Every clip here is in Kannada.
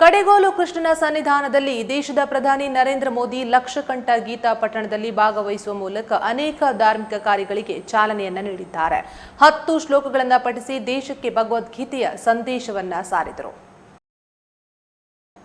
ಕಡೆಗೋಲು ಕೃಷ್ಣನ ಸನ್ನಿಧಾನದಲ್ಲಿ ದೇಶದ ಪ್ರಧಾನಿ ನರೇಂದ್ರ ಮೋದಿ ಲಕ್ಷಕಂಠ ಗೀತಾ ಪಠಣದಲ್ಲಿ ಭಾಗವಹಿಸುವ ಮೂಲಕ ಅನೇಕ ಧಾರ್ಮಿಕ ಕಾರ್ಯಗಳಿಗೆ ಚಾಲನೆಯನ್ನ ನೀಡಿದ್ದಾರೆ. 10 ಶ್ಲೋಕಗಳನ್ನು ಪಠಿಸಿ ದೇಶಕ್ಕೆ ಭಗವದ್ಗೀತೆಯ ಸಂದೇಶವನ್ನ ಸಾರಿದರು.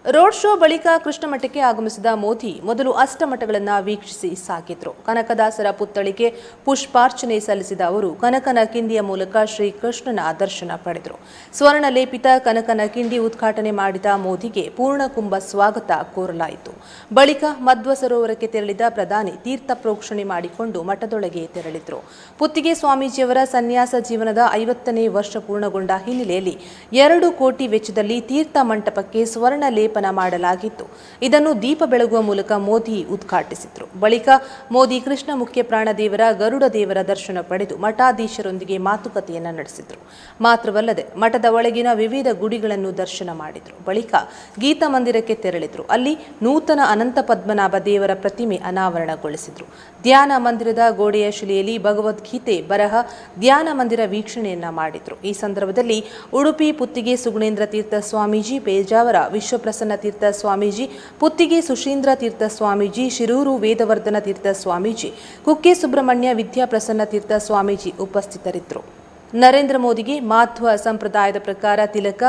ರೋಡ್ ಶೋ ಬಳಿಕ ಕೃಷ್ಣಮಠಕ್ಕೆ ಆಗಮಿಸಿದ ಮೋದಿ ಮೊದಲು ಅಷ್ಟಮಠಗಳನ್ನು ವೀಕ್ಷಿಸಿ ಸಾಗಿದ್ರು. ಕನಕದಾಸರ ಪುತ್ಥಳಿಗೆ ಪುಷ್ಪಾರ್ಚನೆ ಸಲ್ಲಿಸಿದ ಅವರು ಕನಕನ ಕಿಂಡಿಯ ಮೂಲಕ ಶ್ರೀಕೃಷ್ಣನ ದರ್ಶನ ಪಡೆದರು. ಸ್ವರ್ಣ ಲೇಪಿತ ಕನಕನ ಕಿಂಡಿ ಉದ್ಘಾಟನೆ ಮಾಡಿದ ಮೋದಿಗೆ ಪೂರ್ಣಕುಂಭ ಸ್ವಾಗತ ಕೋರಲಾಯಿತು. ಬಳಿಕ ಮಧ್ವ ಸರೋವರಕ್ಕೆ ತೆರಳಿದ ಪ್ರಧಾನಿ ತೀರ್ಥ ಪ್ರೋಕ್ಷಣೆ ಮಾಡಿಕೊಂಡು ಮಠದೊಳಗೆ ತೆರಳಿದ್ರು. ಪುತ್ತಿಗೆ ಸ್ವಾಮೀಜಿಯವರ ಸನ್ಯಾಸ ಜೀವನದ 50ನೇ ವರ್ಷ ಪೂರ್ಣಗೊಂಡ ಹಿನ್ನೆಲೆಯಲ್ಲಿ 2 ಕೋಟಿ ವೆಚ್ಚದಲ್ಲಿ ತೀರ್ಥ ಮಂಟಪಕ್ಕೆ ಸ್ವರ್ಣ ಲೇಪ ಮಾಡಲಾಗಿತ್ತು. ಇದನ್ನು ದೀಪ ಬೆಳಗುವ ಮೂಲಕ ಮೋದಿ ಉದ್ಘಾಟಿಸಿದರು. ಬಳಿಕ ಮೋದಿ ಕೃಷ್ಣ ಮುಖ್ಯ ಪ್ರಾಣದೇವರ ಗರುಡ ದೇವರ ದರ್ಶನ ಪಡೆದು ಮಠಾಧೀಶರೊಂದಿಗೆ ಮಾತುಕತೆಯನ್ನ ನಡೆಸಿದರು. ಮಾತ್ರವಲ್ಲದೆ ಮಠದ ಒಳಗಿನ ವಿವಿಧ ಗುಡಿಗಳನ್ನು ದರ್ಶನ ಮಾಡಿದರು. ಬಳಿಕ ಗೀತಾ ಮಂದಿರಕ್ಕೆ ತೆರಳಿದರು. ಅಲ್ಲಿ ನೂತನ ಅನಂತ ಪದ್ಮನಾಭ ದೇವರ ಪ್ರತಿಮೆ ಅನಾವರಣಗೊಳಿಸಿದರು. ಧ್ಯಾನ ಮಂದಿರದ ಗೋಡೆಯ ಶಿಲೆಯಲ್ಲಿ ಭಗವದ್ಗೀತೆ ಬರಹ ಧ್ಯಾನ ಮಂದಿರ ವೀಕ್ಷಣೆಯನ್ನ ಮಾಡಿದರು. ಈ ಸಂದರ್ಭದಲ್ಲಿ ಉಡುಪಿ ಪುತ್ತಿಗೆ ಸುಗುಣೇಂದ್ರ ತೀರ್ಥ ಸ್ವಾಮೀಜಿ, ಪೇಜಾವರ ವಿಶ್ವಪ್ರಸನ್ನ ತೀರ್ಥ ಸ್ವಾಮೀಜಿ, ಪುತ್ತಿಗೆ ಸುಶೀಂದ್ರ ತೀರ್ಥ ಸ್ವಾಮೀಜಿ, ಶಿರೂರು ವೇದವರ್ಧನ ತೀರ್ಥ ಸ್ವಾಮೀಜಿ, ಕುಕ್ಕೆ ಸುಬ್ರಹ್ಮಣ್ಯ ವಿದ್ಯಾಪ್ರಸನ್ನ ತೀರ್ಥ ಸ್ವಾಮೀಜಿ ಉಪಸ್ಥಿತರಿದ್ದರು. ನರೇಂದ್ರ ಮೋದಿಗೆ ಮಾಧ್ವ ಸಂಪ್ರದಾಯದ ಪ್ರಕಾರ ತಿಲಕ,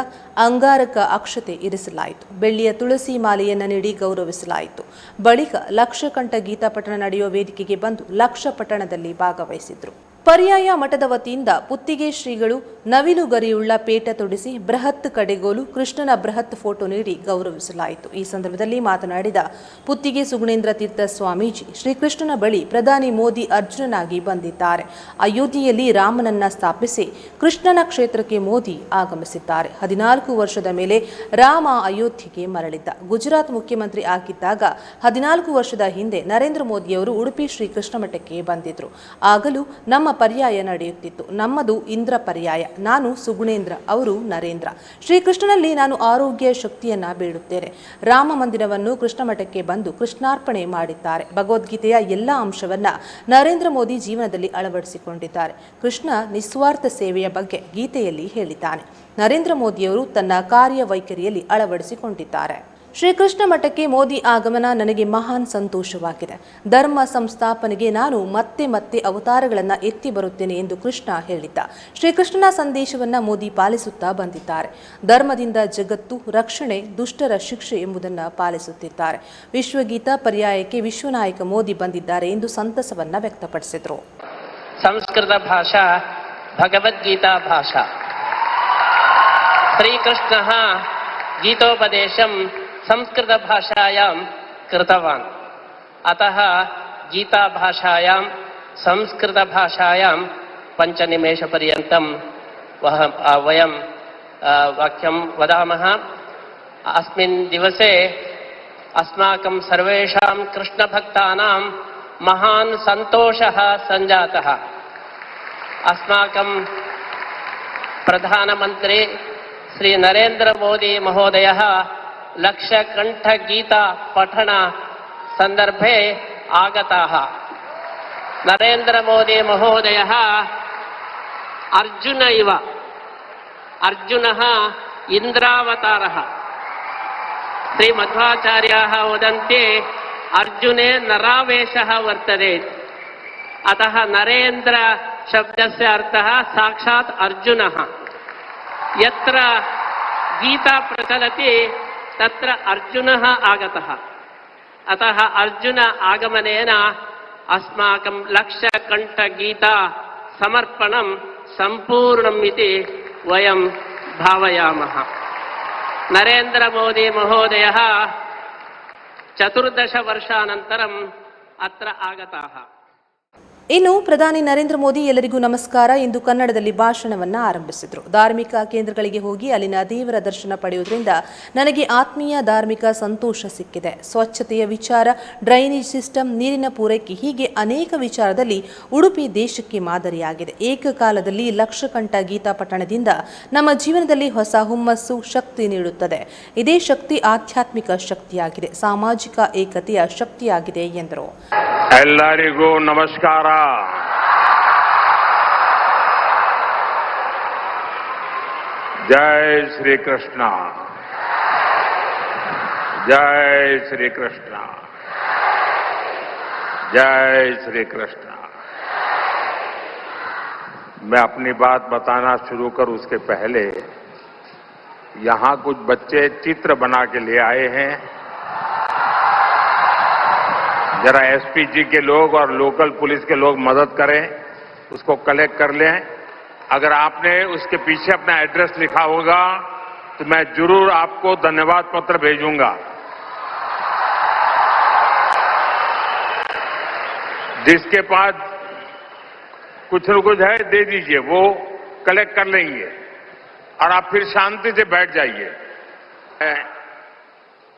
ಅಂಗಾರಕ ಅಕ್ಷತೆ ಇರಿಸಲಾಯಿತು. ಬೆಳ್ಳಿಯ ತುಳಸಿ ಮಾಲೆಯನ್ನು ನೀಡಿ ಗೌರವಿಸಲಾಯಿತು. ಬಳಿಕ ಲಕ್ಷಕಂಠ ಗೀತಾ ಪಠಣ ನಡೆಯುವ ವೇದಿಕೆಗೆ ಬಂದು ಲಕ್ಷ ಪಠಣದಲ್ಲಿ ಭಾಗವಹಿಸಿದ್ರು. ಪರ್ಯಾಯ ಮಠದ ವತಿಯಿಂದ ಪುತ್ತಿಗೆ ಶ್ರೀಗಳು ನವಿಲು ಗರಿಯುಳ್ಳ ಪೇಟ ತೊಡಿಸಿ ಬೃಹತ್ ಕಡೆಗೋಲು ಕೃಷ್ಣನ ಬೃಹತ್ ಫೋಟೋ ನೀಡಿ ಗೌರವಿಸಲಾಯಿತು. ಈ ಸಂದರ್ಭದಲ್ಲಿ ಮಾತನಾಡಿದ ಪುತ್ತಿಗೆ ಸುಗುಣೇಂದ್ರ ತೀರ್ಥ ಸ್ವಾಮೀಜಿ, ಶ್ರೀಕೃಷ್ಣನ ಬಳಿ ಪ್ರಧಾನಿ ಮೋದಿ ಅರ್ಜುನನಾಗಿ ಬಂದಿದ್ದಾರೆ. ಅಯೋಧ್ಯೆಯಲ್ಲಿ ರಾಮನನ್ನ ಸ್ಥಾಪಿಸಿ ಕೃಷ್ಣನ ಕ್ಷೇತ್ರಕ್ಕೆ ಮೋದಿ ಆಗಮಿಸಿದ್ದಾರೆ. 14 ವರ್ಷದ ಮೇಲೆ ರಾಮ ಅಯೋಧ್ಯೆಗೆ ಮರಳಿದ್ದ. ಗುಜರಾತ್ ಮುಖ್ಯಮಂತ್ರಿ ಆಗಿದ್ದಾಗ 14 ವರ್ಷದ ಹಿಂದೆ ನರೇಂದ್ರ ಮೋದಿಯವರು ಉಡುಪಿ ಶ್ರೀ ಕೃಷ್ಣ ಮಠಕ್ಕೆ ಬಂದಿದ್ರು. ಆಗಲೂ ನಮ್ಮ ಪರ್ಯಾಯ ನಡೆಯುತ್ತಿತ್ತು. ನಮ್ಮದು ಇಂದ್ರ ಪರ್ಯಾಯ. ನಾನು ಸುಗುಣೇಂದ್ರ, ಅವರು ನರೇಂದ್ರ. ಶ್ರೀಕೃಷ್ಣನಲ್ಲಿ ನಾನು ಆರೋಗ್ಯ ಶಕ್ತಿಯನ್ನ ಬೇಡುತ್ತೇನೆ. ರಾಮ ಮಂದಿರವನ್ನು ಕೃಷ್ಣ ಮಠಕ್ಕೆ ಬಂದು ಕೃಷ್ಣಾರ್ಪಣೆ ಮಾಡಿದ್ದಾರೆ. ಭಗವದ್ಗೀತೆಯ ಎಲ್ಲ ಅಂಶವನ್ನ ನರೇಂದ್ರ ಮೋದಿ ಜೀವನದಲ್ಲಿ ಅಳವಡಿಸಿಕೊಂಡಿದ್ದಾರೆ. ಕೃಷ್ಣ ನಿಸ್ವಾರ್ಥ ಸೇವೆಯ ಬಗ್ಗೆ ಗೀತೆಯಲ್ಲಿ ಹೇಳಿದ್ದಾನೆ. ನರೇಂದ್ರ ಮೋದಿಯವರು ತನ್ನ ಕಾರ್ಯವೈಖರಿಯಲ್ಲಿ ಅಳವಡಿಸಿಕೊಂಡಿದ್ದಾರೆ. ಶ್ರೀಕೃಷ್ಣ ಮಠಕ್ಕೆ ಮೋದಿ ಆಗಮನ ನನಗೆ ಮಹಾನ್ ಸಂತೋಷವಾಗಿದೆ. ಧರ್ಮ ಸಂಸ್ಥಾಪನೆಗೆ ನಾನು ಮತ್ತೆ ಮತ್ತೆ ಅವತಾರಗಳನ್ನು ಎತ್ತಿ ಬರುತ್ತೇನೆ ಎಂದು ಕೃಷ್ಣ ಹೇಳಿದ್ದ. ಶ್ರೀಕೃಷ್ಣನ ಸಂದೇಶವನ್ನ ಮೋದಿ ಪಾಲಿಸುತ್ತಾ ಬಂದಿದ್ದಾರೆ. ಧರ್ಮದಿಂದ ಜಗತ್ತು ರಕ್ಷಣೆ, ದುಷ್ಟರ ಶಿಕ್ಷೆ ಎಂಬುದನ್ನು ಪಾಲಿಸುತ್ತಿದ್ದಾರೆ. ವಿಶ್ವಗೀತಾ ಪರ್ಯಾಯಕ್ಕೆ ವಿಶ್ವನಾಯಕ ಮೋದಿ ಬಂದಿದ್ದಾರೆ ಎಂದು ಸಂತಸವನ್ನ ವ್ಯಕ್ತಪಡಿಸಿದರು. ಸಂಸ್ಕೃತ ಭಾಷಾ ಭಗವದ್ಗೀತಾ ಭಾಷಾ. ಶ್ರೀಕೃಷ್ಣ ಗೀತೋಪದೇಶಂ संस्कृत भाषायां कृतवान्. अतः गीता भाषायां संस्कृत भाषायां 5 निमेषपर्यन्तं वयं वाक्यं वदामः. अस्मिन् दिवसे अस्माकं सर्वेषां कृष्णभक्तानां महान् सन्तोषः सञ्जातः. अस्माकं प्रधानमन्त्री श्री नरेंद्र मोदी महोदयः लक्षकंठ गीता पठन संदर्भे आगताः. नरेंद्र मोदी महोदयः अर्जुन इव. अर्जुनः इंद्रावतारः. श्री मध्वाचार्याः वदन्ति अर्जुने नरावेशः वर्तते. अतः नरेंद्र शब्दस्य अर्थः साक्षात् अर्जुनः. यत्र गीता प्रचलति तत्र अर्जुनः आगतः. अतः अर्जुन आगमनेन अस्माकं लक्षकंठ गीता समर्पणं संपूर्णम् इति वयं भावयामः. नरेंद्र मोदी महोदयः 14 वर्षानन्तरम् अत्र आगताः. ಇನ್ನು ಪ್ರಧಾನಿ ನರೇಂದ್ರ ಮೋದಿ ಎಲ್ಲರಿಗೂ ನಮಸ್ಕಾರ ಎಂದು ಕನ್ನಡದಲ್ಲಿ ಭಾಷಣವನ್ನ ಆರಂಭಿಸಿದರು. ಧಾರ್ಮಿಕ ಕೇಂದ್ರಗಳಿಗೆ ಹೋಗಿ ಅಲ್ಲಿನ ದೇವರ ದರ್ಶನ ಪಡೆಯುವುದರಿಂದ ನನಗೆ ಆತ್ಮೀಯ ಧಾರ್ಮಿಕ ಸಂತೋಷ ಸಿಕ್ಕಿದೆ. ಸ್ವಚ್ಛತೆಯ ವಿಚಾರ, ಡ್ರೈನೇಜ್ ಸಿಸ್ಟಮ್, ನೀರಿನ ಪೂರೈಕೆ ಹೀಗೆ ಅನೇಕ ವಿಚಾರದಲ್ಲಿ ಉಡುಪಿ ದೇಶಕ್ಕೆ ಮಾದರಿಯಾಗಿದೆ. ಏಕಕಾಲದಲ್ಲಿ ಲಕ್ಷಕಂಠ ಗೀತಾ ಪಠಣದಿಂದ ನಮ್ಮ ಜೀವನದಲ್ಲಿ ಹೊಸ ಹುಮ್ಮಸ್ಸು, ಶಕ್ತಿ ನೀಡುತ್ತದೆ. ಇದೇ ಶಕ್ತಿ ಆಧ್ಯಾತ್ಮಿಕ ಶಕ್ತಿಯಾಗಿದೆ, ಸಾಮಾಜಿಕ ಏಕತೆಯ ಶಕ್ತಿಯಾಗಿದೆ ಎಂದರು. ಎಲ್ಲರಿಗೂ ನಮಸ್ಕಾರ. जय श्री कृष्ण. जय श्री कृष्ण। जय श्री कृष्ण। मैं अपनी बात बताना शुरू करूं उसके पहले यहां कुछ बच्चे चित्र बना के ले आए हैं। जरा एसपी जी के लोग और लोकल पुलिस के लोग मदद करें, उसको कलेक्ट कर लें। अगर आपने उसके पीछे अपना एड्रेस लिखा होगा तो मैं जरूर आपको धन्यवाद पत्र भेजूंगा। जिसके पास कुछ न कुछ है दे दीजिए, वो कलेक्ट कर लेंगे और आप फिर शांति से बैठ जाइए।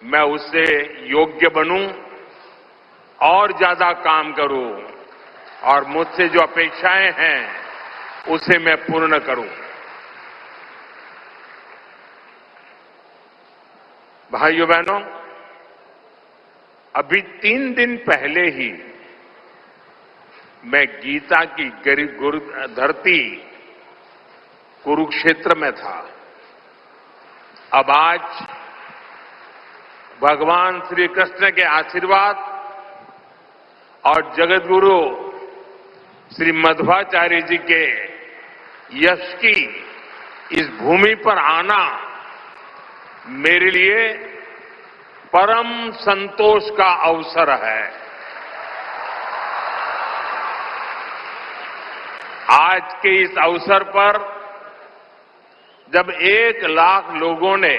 मैं उससे योग्य बनूं और ज्यादा काम करूं और मुझसे जो अपेक्षाएं हैं उसे मैं पूर्ण करूं। भाइयों बहनों, अभी 3 दिन पहले ही मैं गीता की धरती कुरुक्षेत्र में था। अब आज भगवान श्री कृष्ण के आशीर्वाद और जगतगुरु श्री मध्वाचार्य जी के यश की इस भूमि पर आना मेरे लिए परम संतोष का अवसर है। आज के इस अवसर पर जब 1 लाख लोगों ने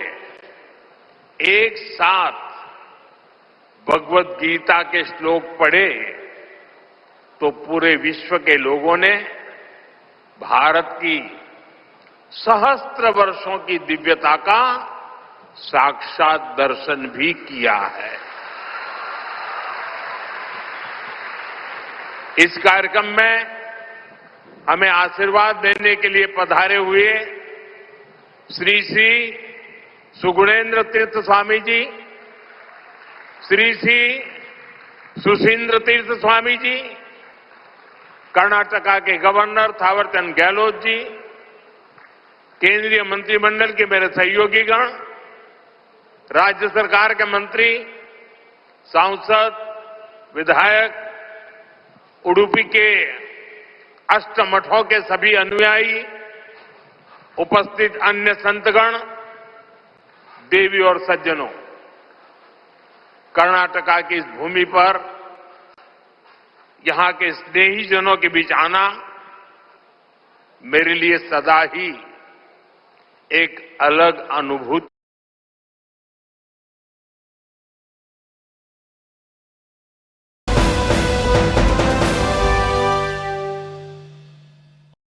एक साथ भगवत गीता के श्लोक पढ़े तो पूरे विश्व के लोगों ने भारत की सहस्त्र वर्षों की दिव्यता का साक्षात दर्शन भी किया है। इस कार्यक्रम में हमें आशीर्वाद देने के लिए पधारे हुए श्री श्री सुगुणेन्द्र तीर्थ स्वामी जी, श्री श्री सुशींद्र तीर्थ स्वामी जी, कर्नाटका के गवर्नर थावरचंद गहलोत जी, केंद्रीय मंत्रिमंडल के मेरे सहयोगीगण, राज्य सरकार के मंत्री, सांसद, विधायक, उडुपी के अष्टमठों के सभी अनुयायी, उपस्थित अन्य संतगण, देवी और सज्जनों, कर्नाटका की इस भूमि पर यहां के स्नेहीजनों के बीच आना मेरे लिए सदा ही एक अलग अनुभूति